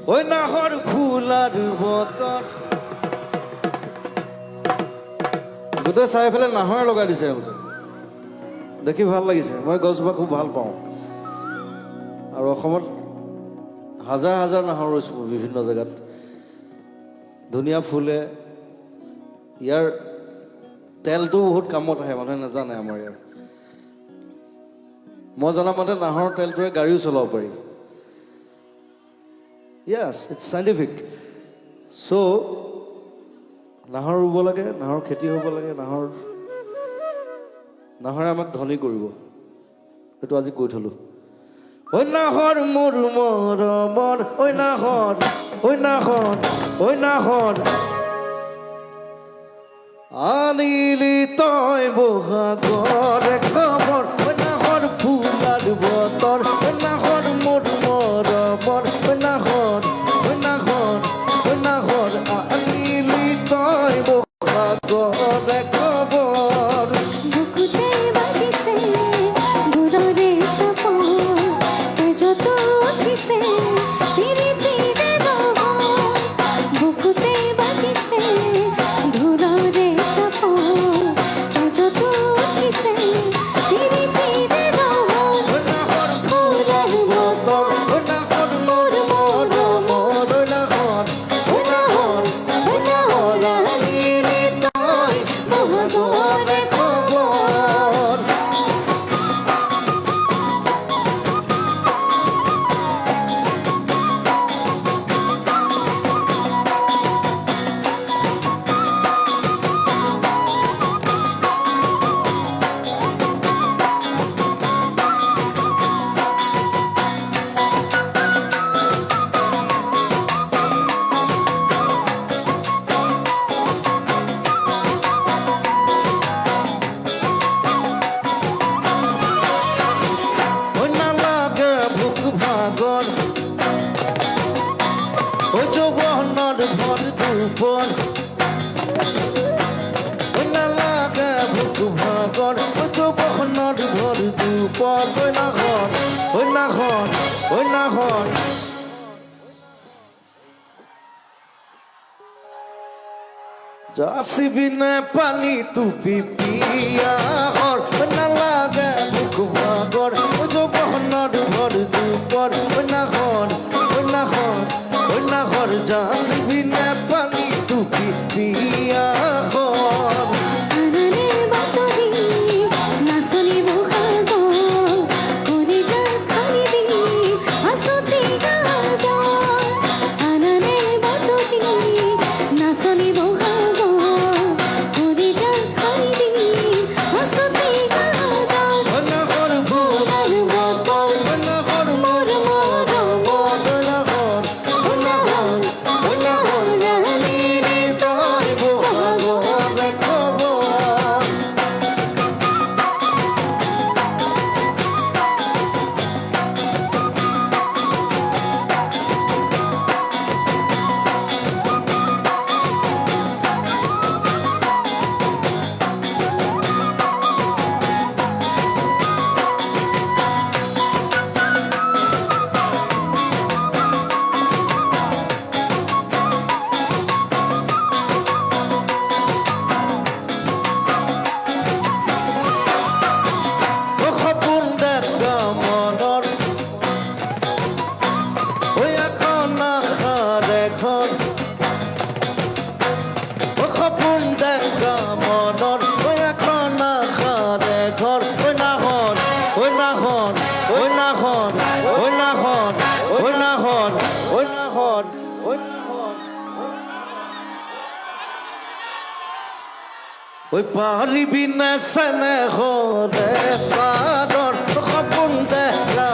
ওই নাহৰ ফুলাৰ বতৰ গোটেই চাই পেলাই নাহৰে লগাই দিছে এওঁলোকে দেখি ভাল লাগিছে মই গছজোপা খুব ভাল পাওঁ আৰু অসমত হাজাৰ হাজাৰ নাহৰ ৰুইছোঁ বিভিন্ন জেগাত ধুনীয়া ফুলে ইয়াৰ তেলটো বহুত কামত আহে মানুহে নাজানে আমাৰ ইয়াৰ মই জনামতে নাহৰৰ তেলটোৰে গাড়ীও চলাব পাৰি য়েছ ইটছ চাইণ্টিফিক চ' নাহৰ ৰুব লাগে নাহৰ খেতি হ'ব লাগে নাহৰে আমাক ধনী কৰিব সেইটো আজি কৈ থলোঁ ঐ নাহৰ মোৰ মৰমৰ ঐ নাহৰ ঐ নাহৰ ঐ নাহৰ আনিলি তই বহাগৰ খবৰ ঐ নাহৰ ফুলাৰ বতৰ ঐ নাহৰ মোৰ মৰমৰ ঐ নাহৰ ঐ নাহৰ ঐ নাহৰ আনিলি তই বহাগৰ খবৰ বুকুতে বাজিছে দূৰৰে সপোন তেজত উঠিছে ধীৰে ধীৰে ৰহন বুকুতে বাজিছে দূৰৰে সপোন তেজত উঠিছে ধীৰে ধীৰে ৰহন ঐ নাহৰ ফুলাৰ বতৰ ঐ নাহৰ মোৰ মৰমৰ ঐ নাহৰ ঐ নাহৰ ঐ নাহৰ আনিলি তই বহাগৰ খবৰ ঐ নালাগে ভোক ভাগৰ ঐ যৌৱনৰ ভৰ দুপৰ ঐ নালাগে ভোক ভাগৰ ঐ যৌৱনৰ ভৰ দুপৰ ঐ নাহৰ ঐ নাহৰ ঐ নাহৰ যাচিবি নে পানী টুপি পিয়াহৰ ঐ নালাগে ভোক ভাগৰ ঐ যৌৱনৰ ভৰ দুপৰ ঐ নাহৰ ঐ নাহৰ ঐ নাহৰ যাচিবি নে পানী টুপি পিয়াহৰ আননে বাতৰি নাচনি বহাগৰ কৰি যাৰ খালি দি আছতি গাগৰ আননে বাতৰি নাচনি বহাগৰ কৰি যাৰ খালি দি আছতি গাগৰ ঐ নাহৰ ফুলাৰ বতৰ ঐ নাহৰ মোৰ মৰমৰ ঐ নাহৰ ঐ নাহৰ ঐ নাহৰ আনিলি তই বহাগৰ খবৰ সপোন দেখা মনৰ ঐ এখন আশাৰ এখন সপোন দেখা মনৰ ঐ এখন আশাৰ এখন ঐ নাহৰ ঐ নাহৰ ঐ নাহৰ ঐ নাহৰ ঐ নাহৰ ঐ নাহৰ ঐ নাহৰ ঐ পাৰিবি নে চেনেহৰে চাদৰ সপোন দেখা